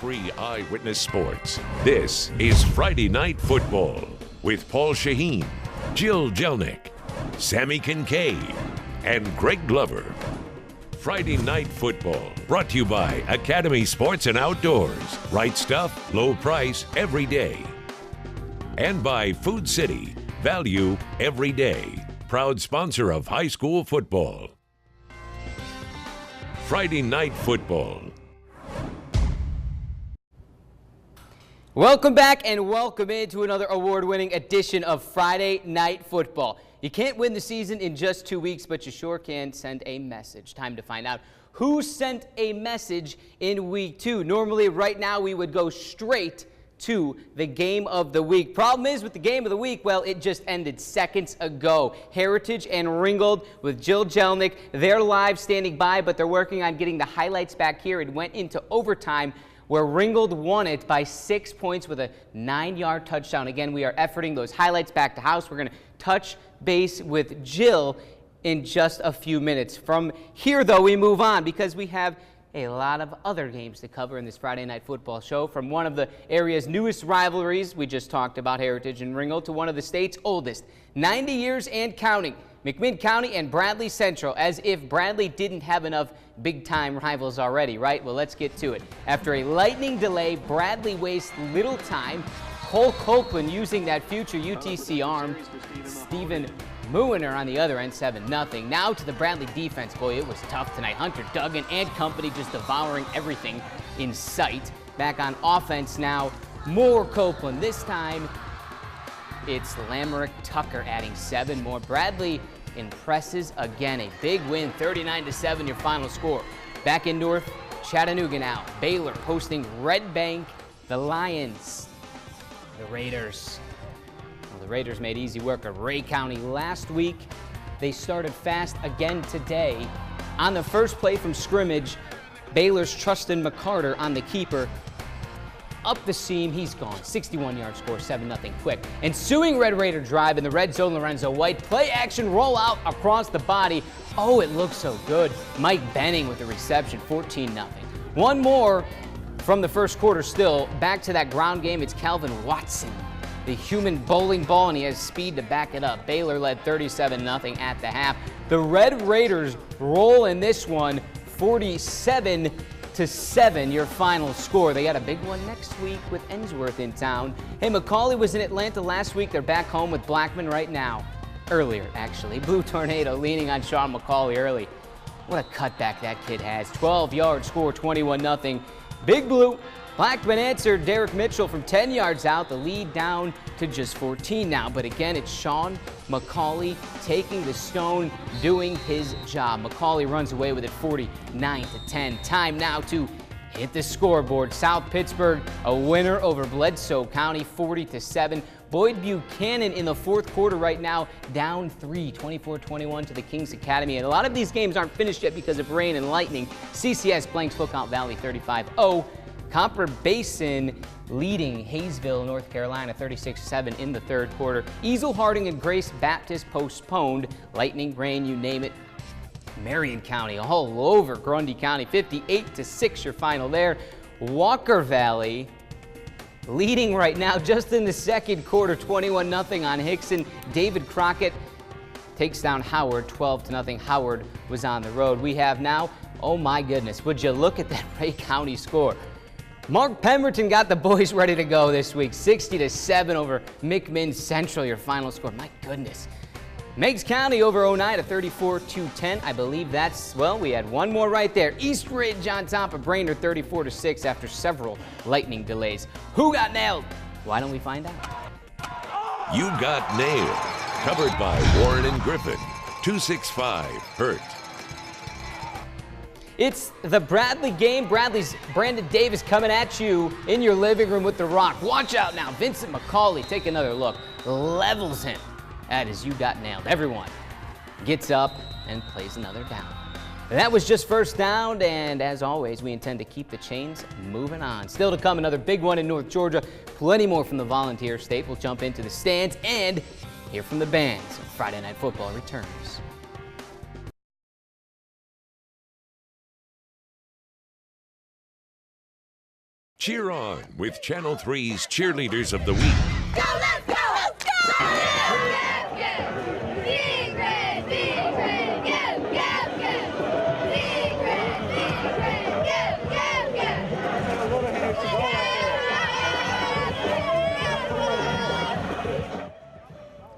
Free Eyewitness Sports. This is Friday Night Football with Paul Shaheen, Jill Jelnick, Sammy Kincaid, and Greg Glover. Friday Night Football, brought to you by Academy Sports and Outdoors. Right stuff, low price, every day. And by Food City, value every day. Proud sponsor of high school football. Friday Night Football. Welcome back and welcome into another award-winning edition of Friday Night Football. You can't win the season in just 2 weeks, but you sure can send a message. Time to find out who sent a message in week 2. Normally, right now, we would go straight to the game of the week. Problem is with the game of the week, well, it just ended seconds ago. Heritage and Ringgold with Jill Jelnick. They're live standing by, but they're working on getting the highlights back here. It went into overtime where Ringgold won it by 6 points with a 9-yard touchdown. Again, we are efforting those highlights back to house. We're going to touch base with Jill in just a few minutes. From here, though, we move on because we have a lot of other games to cover in this Friday Night Football show. From one of the area's newest rivalries, we just talked about Heritage and Ringgold, to one of the state's oldest, 90 years and counting. McMinn County and Bradley Central, as if Bradley didn't have enough big-time rivals already, right? Well, let's get to it. After a lightning delay, Bradley wastes little time. Cole Copeland using that future UTC arm. Stephen Muiner on the other end, 7-0. Now to the Bradley defense. Boy, it was tough tonight. Hunter Duggan and company just devouring everything in sight. Back on offense now, more Copeland. This time, it's Lamerick Tucker adding 7 more. Bradley impresses again. A big win, 39-7, your final score. Back in North Chattanooga now. Baylor hosting Red Bank. The Lions, the Raiders. Well, the Raiders made easy work of Ray County last week. They started fast again today. On the first play from scrimmage, Baylor's Trustin McCarter on the keeper. Up the seam, he's gone. 61-yard score, 7-0 quick. Ensuing Red Raider drive in the red zone, Lorenzo White. Play action roll out across the body. Oh, it looks so good. Mike Benning with the reception, 14-0. One more from the first quarter still. Back to that ground game, it's Calvin Watson, the human bowling ball, and he has speed to back it up. Baylor led 37-0 at the half. The Red Raiders roll in this one, 47-7, your final score. They got a big one next week with Ensworth in town. Hey, McCauley was in Atlanta last week. They're back home with Blackman right now. Earlier, actually. Blue Tornado leaning on Sean McCauley early. What a cutback that kid has. 12-yard score, 21-0. Big Blue. Blackman answered Derek Mitchell from 10 yards out. The lead down to just 14 now. But again, it's Sean McCauley taking the stone, doing his job. McCauley runs away with it 49-10. Time now to hit the scoreboard. South Pittsburgh, a winner over Bledsoe County, 40-7. Boyd-Buchanan in the fourth quarter right now, down 3, 24-21 to the Kings Academy. And a lot of these games aren't finished yet because of rain and lightning. CCS blanks Lookout Valley 35-0. Copper Basin leading Hayesville, North Carolina, 36-7 in the third quarter. Easel Harding and Grace Baptist postponed. Lightning, rain, you name it. Marion County all over Grundy County, 58-6 your final there. Walker Valley leading right now just in the second quarter, 21-0 on Hickson. David Crockett takes down Howard, 12-0. Howard was on the road. We have now, oh my goodness, would you look at that Ray County score. Mark Pemberton got the boys ready to go this week, 60-7 over McMinn Central, your final score. My goodness. Meigs County over Oneida, 34-10. I believe that's, well, we had one more right there. East Ridge on top of Brainerd, 34-6 after several lightning delays. Who got nailed? Why don't we find out? You got nailed. Covered by Warren and Griffin. 265 Hurt. It's the Bradley game. Bradley's Brandon Davis coming at you in your living room with the rock. Watch out now. Vincent McCauley, take another look. Levels him. That is, you got nailed. Everyone gets up and plays another down. That was just first down, and as always, we intend to keep the chains moving on. Still to come, another big one in North Georgia. Plenty more from the Volunteer State. We'll jump into the stands and hear from the bands. Friday Night Football returns. Cheer on with Channel 3's Cheerleaders of the Week. Go, let's go! Let's go!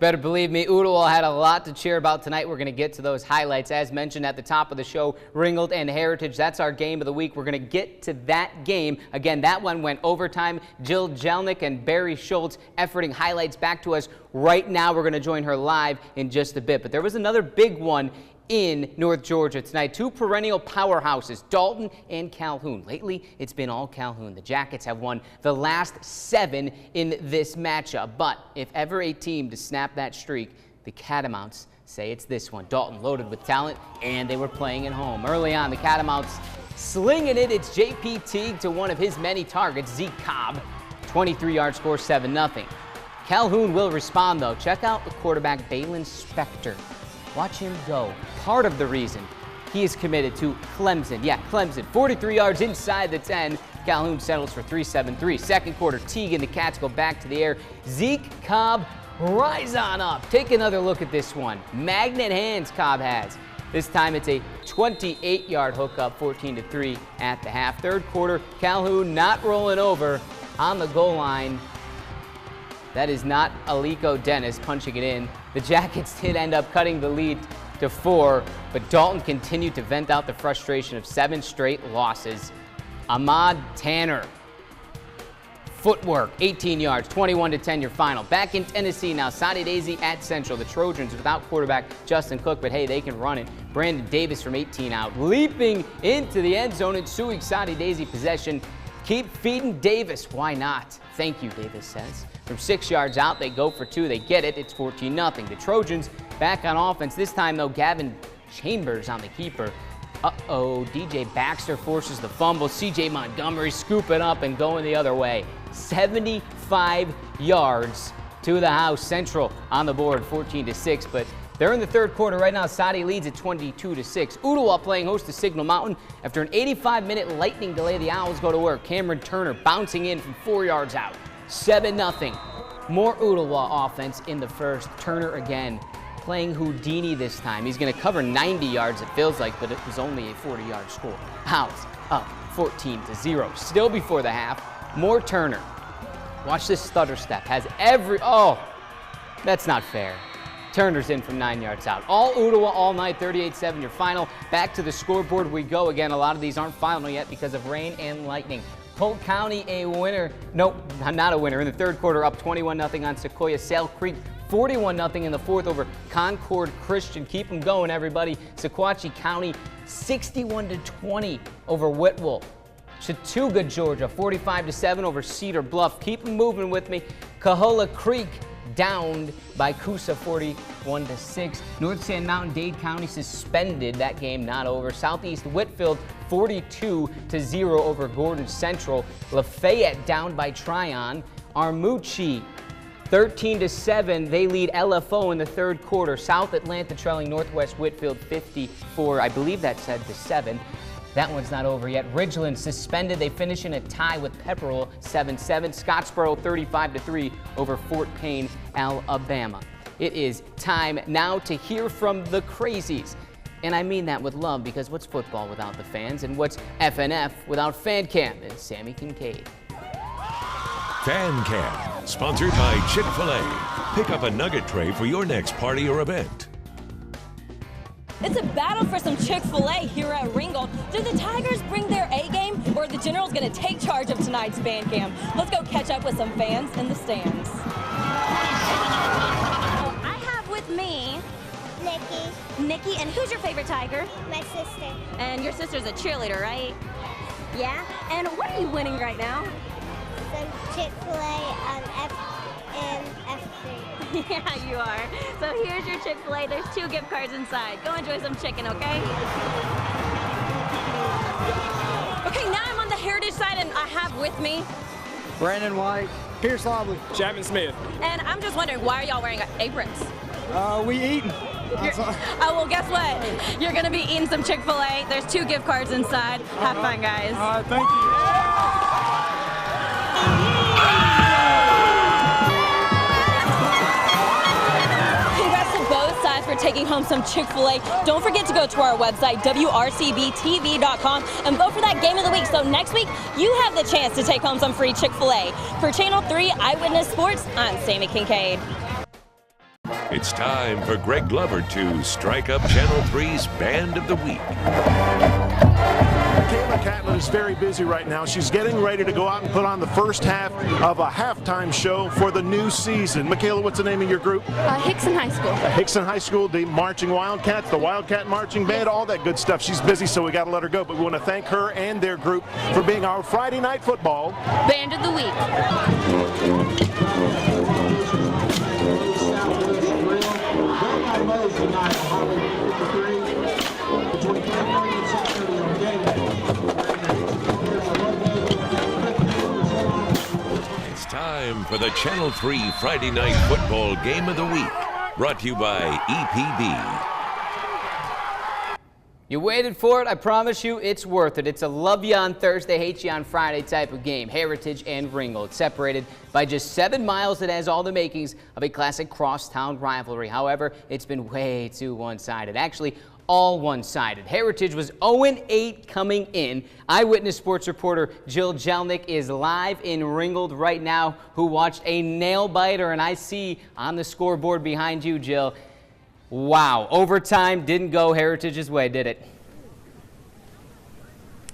Better believe me, Ooltewah had a lot to cheer about tonight. We're going to get to those highlights. As mentioned at the top of the show, Ringgold and Heritage, that's our game of the week. We're going to get to that game. Again, that one went overtime. Jill Jelnick and Barry Schultz efforting highlights back to us right now. We're going to join her live in just a bit. But there was another big one in North Georgia tonight. Two perennial powerhouses, Dalton and Calhoun. Lately, it's been all Calhoun. The Jackets have won the last 7 in this matchup. But if ever a team to snap that streak, the Catamounts say it's this one. Dalton loaded with talent, and they were playing at home. Early on, the Catamounts slinging it. It's J.P. Teague to one of his many targets, Zeke Cobb. 23-yard score, 7-0. Calhoun will respond, though. Check out the quarterback, Balin Spector. Watch him go. Part of the reason he is committed to Clemson. Yeah, Clemson. 43 yards inside the 10. Calhoun settles for 3-7-3. Second quarter, Teague and the Cats go back to the air. Zeke Cobb, rise on up. Take another look at this one. Magnet hands Cobb has. This time it's a 28-yard hookup, 14-3 at the half. Third quarter, Calhoun not rolling over on the goal line. That is not Aliko Dennis punching it in. The Jackets did end up cutting the lead to 4, but Dalton continued to vent out the frustration of 7 straight losses. Ahmad Tanner, footwork, 18 yards, 21-10 your final. Back in Tennessee now, Sadi Daisy at Central. The Trojans without quarterback Justin Cook, but hey, they can run it. Brandon Davis from 18 out, leaping into the end zone, ensuing Sadi Daisy possession. Keep feeding Davis, why not? Thank you, Davis says. From 6 yards out, they go for 2. They get it. It's 14-0. The Trojans back on offense. This time, though, Gavin Chambers on the keeper. Uh-oh, DJ Baxter forces the fumble. CJ Montgomery scooping up and going the other way. 75 yards to the house. Central on the board, 14-6. But they're in the third quarter right now. Sadi leads at 22-6. Ooltewah playing host to Signal Mountain. After an 85-minute lightning delay, the Owls go to work. Cameron Turner bouncing in from 4 yards out. 7-0. More Ooltewah offense in the first. Turner again playing Houdini this time. He's going to cover 90 yards, it feels like, but it was only a 40-yard score. Owls up 14-0. Still before the half, more Turner. Watch this stutter step. Has every... Oh, that's not fair. Turner's in from 9 yards out. All Ooltewah all night, 38-7 your final. Back to the scoreboard we go. Again, a lot of these aren't final yet because of rain and lightning. Polk County a winner. Nope, not a winner. In the third quarter, up 21-0 on Sequoia. Sale Creek, 41-0 in the fourth over Concord Christian. Keep them going, everybody. Sequatchie County, 61-20 over Whitwell. Chattooga, Georgia, 45-7 over Cedar Bluff. Keep them moving with me. Cahola Creek, downed by Coosa 41-6. North Sand Mountain, Dade County suspended. That game not over. Southeast Whitfield 42-0 over Gordon Central. Lafayette down by Tryon. Armucci 13-7. They lead LFO in the third quarter. South Atlanta trailing Northwest Whitfield 54. I believe that said to 7. That one's not over yet. Ridgeland suspended. They finish in a tie with Pepperell 7-7. Scottsboro 35-3 over Fort Payne, Alabama. It is time now to hear from the crazies. And I mean that with love, because what's football without the fans? And what's FNF without Fan Cam? It's Sammy Kincaid. Fan Cam, sponsored by Chick-fil-A. Pick up a nugget tray for your next party or event. It's a battle for some Chick-fil-A here at Ringgold. Do the Tigers bring their A-game, or are the Generals going to take charge of tonight's Fan Cam? Let's go catch up with some fans in the stands. I have with me Nikki, and who's your favorite Tiger? My sister. And your sister's a cheerleader, right? Yeah? And what are you winning right now? Some Chick-fil-A and F3. Yeah, you are. So here's your Chick-fil-A. There's 2 gift cards inside. Go enjoy some chicken, okay? Okay, now I'm on the Heritage side, and I have with me Brandon White, Pierce Lobley, Chapman Smith. And I'm just wondering, why are y'all wearing aprons? We eating. Oh, well, guess what? You're going to be eating some Chick-fil-A. There's 2 gift cards inside. Have fun, guys. All right, thank you. For taking home some Chick-fil-A. Don't forget to go to our website, WRCBTV.com, and vote for that game of the week. So next week, you have the chance to take home some free Chick-fil-A. For Channel 3 Eyewitness Sports, I'm Sammy Kincaid. It's time for Greg Glover to strike up Channel 3's Band of the Week. Michaela Catlin is very busy right now. She's getting ready to go out and put on the first half of a halftime show for the new season. Michaela, what's the name of your group? Hickson High School. Hickson High School, the Marching Wildcats, the Wildcat Marching Band, all that good stuff. She's busy, so we got to let her go. But we want to thank her and their group for being our Friday Night Football Band of the Week. It's time for the Channel 3 Friday Night Football Game of the Week, brought to you by EPB. You waited for it. I promise you it's worth it. It's a love you on Thursday, hate you on Friday type of game. Heritage and Ringgold separated by just 7 miles. It has all the makings of a classic crosstown rivalry. However, it's been way too one-sided. Actually, all one-sided. Heritage was 0-8 coming in. Eyewitness Sports reporter Jill Jelnick is live in Ringgold right now, who watched a nail-biter, and I see on the scoreboard behind you, Jill. Wow, overtime didn't go Heritage's way, did it?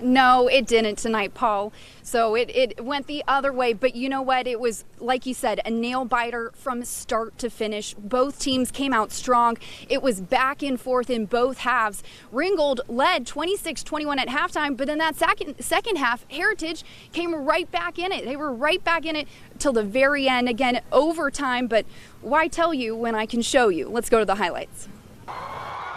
No, it didn't tonight, Paul. So it went the other way. But you know what? It was, like you said, a nail-biter from start to finish. Both teams came out strong. It was back and forth in both halves. Ringgold led 26-21 at halftime, but then that second half, Heritage came right back in it. They were right back in it till the very end. Again, overtime, but why tell you when I can show you? Let's go to the highlights.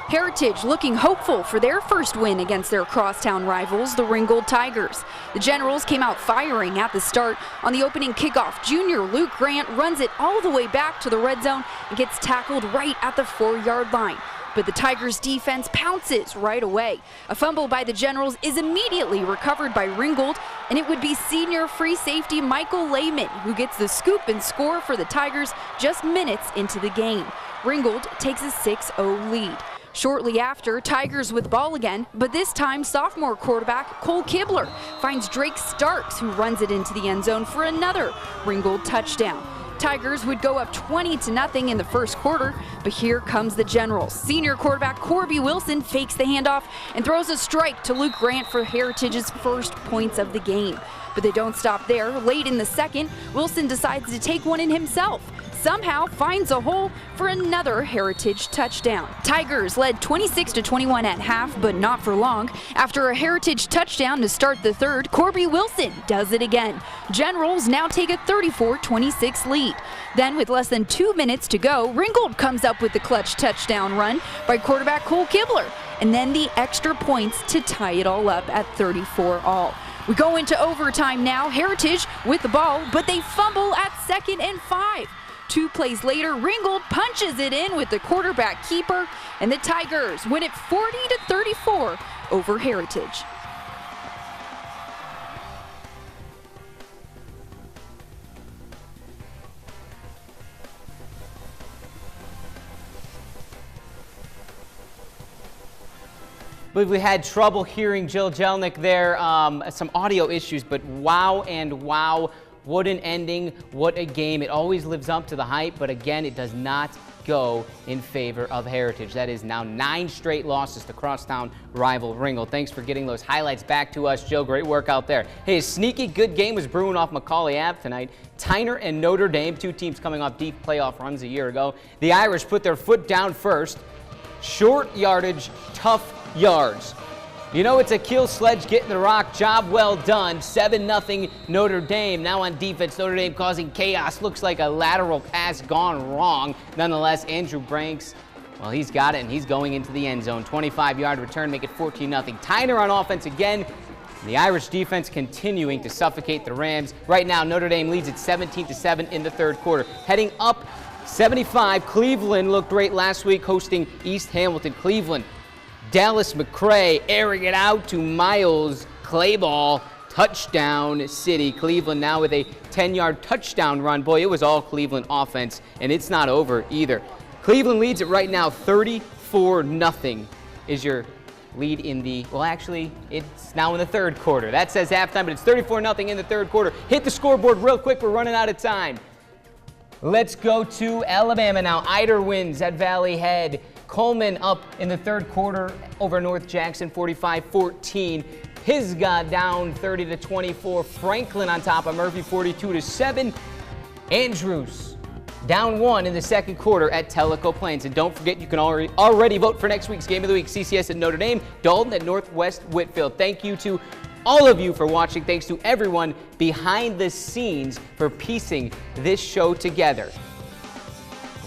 Heritage looking hopeful for their first win against their crosstown rivals, the Ringgold Tigers. The Generals came out firing at the start. On the opening kickoff, junior Luke Grant runs it all the way back to the red zone and gets tackled right at the 4-yard line. But the Tigers defense pounces right away. A fumble by the Generals is immediately recovered by Ringgold, and it would be senior free safety Michael Lehman who gets the scoop and score for the Tigers just minutes into the game. Ringgold takes a 6-0 lead. Shortly after, Tigers with ball again, but this time sophomore quarterback Cole Kibler finds Drake Starks, who runs it into the end zone for another Ringgold touchdown. Tigers would go up 20-0 in the first quarter, but here comes the Generals. Senior quarterback Corby Wilson fakes the handoff and throws a strike to Luke Grant for Heritage's first points of the game. But they don't stop there. Late in the second, Wilson decides to take one in himself. Somehow finds a hole for another Heritage touchdown. Tigers led 26-21 at half, but not for long. After a Heritage touchdown to start the third, Corby Wilson does it again. Generals now take a 34-26 lead. Then with less than 2 minutes to go, Ringgold comes up with the clutch touchdown run by quarterback Cole Kibler, and then the extra points to tie it all up at 34-all. We go into overtime now. Heritage with the ball, but they fumble at 2nd and 5. 2 plays later, Ringgold punches it in with the quarterback keeper, and the Tigers win it 40-34 over Heritage. I believe we had trouble hearing Jill Jelnick there, some audio issues, but wow and wow. What an ending, what a game. It always lives up to the hype, but again, it does not go in favor of Heritage. That is now 9 straight losses to crosstown rival Ringgold. Thanks for getting those highlights back to us, Jill. Great work out there. Hey, a sneaky good game was brewing off Macaulay Ave tonight. Tyner and Notre Dame, 2 teams coming off deep playoff runs a year ago. The Irish put their foot down first. Short yardage, tough yards. You know it's a kill sledge getting the rock. Job well done. 7-0 Notre Dame. Now on defense, Notre Dame causing chaos. Looks like a lateral pass gone wrong. Nonetheless, Andrew Branks, well, he's got it, and he's going into the end zone. 25-yard return, make it 14-0. Tyner on offense again. The Irish defense continuing to suffocate the Rams. Right now, Notre Dame leads at 17-7 in the third quarter. Heading up 75, Cleveland looked great last week hosting East Hamilton. Cleveland, Dallas McCray airing it out to Miles Clayball touchdown city. Cleveland now with a 10-yard touchdown run. Boy, it was all Cleveland offense, and it's not over either. Cleveland leads it right now 34-0 is your lead in the, well, actually, it's now in the third quarter. That says halftime, but it's 34-0 in the third quarter. Hit the scoreboard real quick. We're running out of time. Let's go to Alabama now. Eider wins at Valley Head. Coleman up in the third quarter over North Jackson, 45-14. Pisgah down 30-24. Franklin on top of Murphy, 42-7. Andrews down 1 in the second quarter at Tellico Plains. And don't forget, you can already vote for next week's Game of the Week. CCS at Notre Dame, Dalton at Northwest Whitfield. Thank you to all of you for watching. Thanks to everyone behind the scenes for piecing this show together.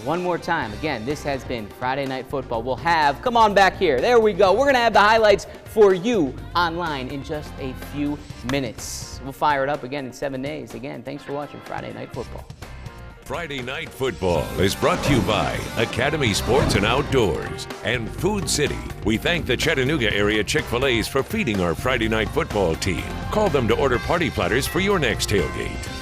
One more time, again, this has been Friday Night Football. We'll have, come on back here, there we go. We're going to have the highlights for you online in just a few minutes. We'll fire it up again in 7 days. Again, thanks for watching Friday Night Football. Friday Night Football is brought to you by Academy Sports and Outdoors and Food City. We thank the Chattanooga area Chick-fil-A's for feeding our Friday Night Football team. Call them to order party platters for your next tailgate.